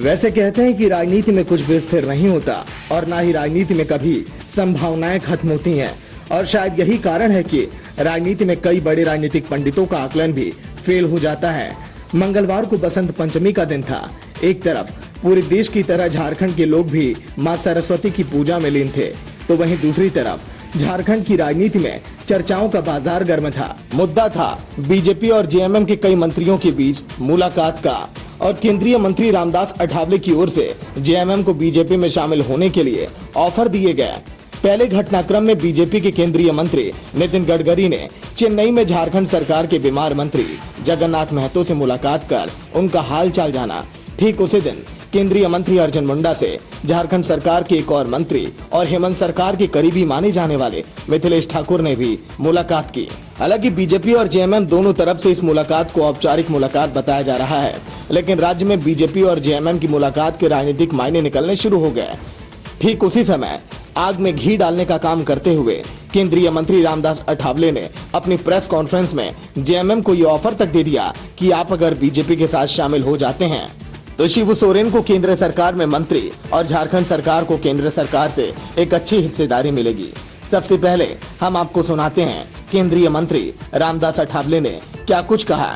वैसे कहते हैं कि राजनीति में कुछ भी स्थिर नहीं होता और ना ही राजनीति में कभी संभावनाएं खत्म होती हैं, और शायद यही कारण है कि राजनीति में कई बड़े राजनीतिक पंडितों का आकलन भी फेल हो जाता है। मंगलवार को बसंत पंचमी का दिन था। एक तरफ पूरे देश की तरह झारखंड के लोग भी मां सरस्वती की पूजा में लीन थे, तो वहीं दूसरी तरफ झारखंड की राजनीति में चर्चाओं का बाजार गर्म था। मुद्दा था बीजेपी और जेएमएम के कई मंत्रियों के बीच मुलाकात का, और केंद्रीय मंत्री रामदास अठावले की ओर से जेएमएम को बीजेपी में शामिल होने के लिए ऑफर दिए गए। पहले घटनाक्रम में बीजेपी के केंद्रीय मंत्री नितिन गडकरी ने चेन्नई में झारखंड सरकार के बीमार मंत्री जगन्नाथ महतो से मुलाकात कर उनका हाल चाल जाना। ठीक उसी दिन केंद्रीय मंत्री अर्जुन मुंडा से झारखंड सरकार के एक और मंत्री और हेमंत सरकार के करीबी माने जाने वाले मिथिलेश ठाकुर ने भी मुलाकात की। हालांकि बीजेपी और जेएमएम दोनों तरफ से इस मुलाकात को औपचारिक मुलाकात बताया जा रहा है, लेकिन राज्य में बीजेपी और जेएमएम की मुलाकात के राजनीतिक मायने निकलने शुरू हो गए। ठीक उसी समय आग में घी डालने का काम करते हुए केंद्रीय मंत्री रामदास अठावले ने अपनी प्रेस कॉन्फ्रेंस में जेएमएम को ये ऑफर तक दे दिया कि आप अगर बीजेपी के साथ शामिल हो जाते हैं तो शिबू सोरेन को केंद्र सरकार में मंत्री और झारखंड सरकार को केंद्र सरकार से एक अच्छी हिस्सेदारी मिलेगी। सबसे पहले हम आपको सुनाते हैं केंद्रीय मंत्री रामदास अठावले ने क्या कुछ कहा।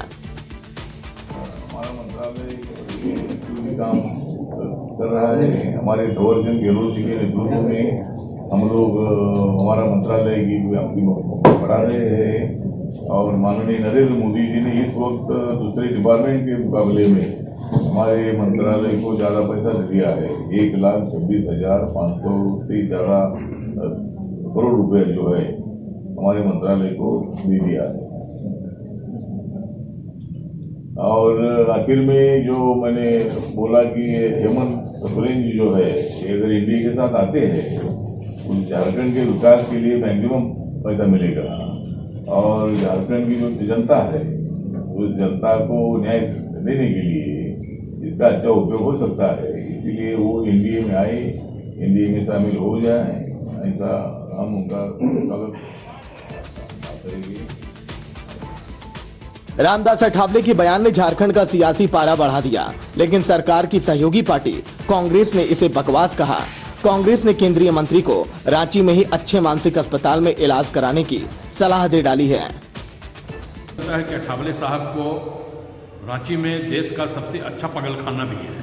हमारा मंत्रालय काम कर रहा है। हमारे थोरचंद गहलोत जी के नेतृत्व में हम लोग हमारा मंत्रालय की व्याप्ति बढ़ा रहे हैं, और माननीय नरेंद्र मोदी जी ने इस वक्त दूसरे डिपार्टमेंट के मुकाबले में हमारे मंत्रालय को ज़्यादा पैसा दे दिया है। 1,26,500 से ज़्यादा करोड़ रुपए जो है हमारे मंत्रालय को दे दिया है। और आखिर में जो मैंने बोला कि हेमंत सोरेन जी जो है अगर एनडीए के साथ आते हैं तो झारखंड के विकास के लिए मैक्सिमम पैसा मिलेगा, और झारखंड की जो जनता है उस जनता को न्याय देने के लिए इसका अच्छा उपयोग हो सकता है। इसीलिए वो एनडीए में आए, एनडीए में शामिल हो जाए, ऐसा हम उनका स्वागत करेंगे। रामदास अठावले के बयान ने झारखंड का सियासी पारा बढ़ा दिया, लेकिन सरकार की सहयोगी पार्टी कांग्रेस ने इसे बकवास कहा। कांग्रेस ने केंद्रीय मंत्री को रांची में ही अच्छे मानसिक अस्पताल में इलाज कराने की सलाह दे डाली है। कि अठावले साहब को रांची में देश का सबसे अच्छा पागलखाना भी है,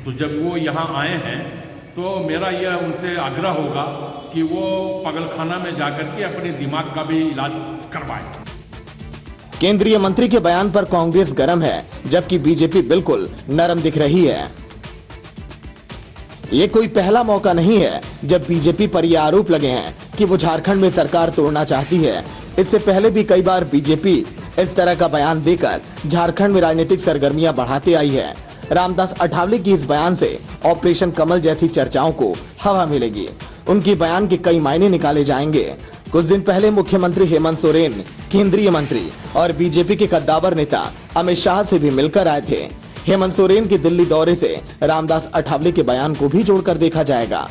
तो जब वो यहाँ आए हैं तो मेरा यह उनसे आग्रह होगा कि वो पागलखाना में जाकर के अपने दिमाग का भी इलाज करवाएं। केंद्रीय मंत्री के बयान पर कांग्रेस गरम है, जबकि बीजेपी बिल्कुल नरम दिख रही है। ये कोई पहला मौका नहीं है जब बीजेपी पर ये आरोप लगे हैं कि वो झारखंड में सरकार तोड़ना चाहती है। इससे पहले भी कई बार बीजेपी इस तरह का बयान देकर झारखंड में राजनीतिक सरगर्मियां बढ़ाते आई है। रामदास अठावले की इस बयान से ऑपरेशन कमल जैसी चर्चाओं को हवा मिलेगी। उनकी बयान के कई मायने निकाले जाएंगे। कुछ दिन पहले मुख्यमंत्री हेमंत सोरेन, केंद्रीय मंत्री और बीजेपी के कद्दावर नेता अमित शाह से भी मिलकर आए थे। हेमंत सोरेन के दिल्ली दौरे से रामदास अठावले के बयान को भी जोड़कर देखा जाएगा।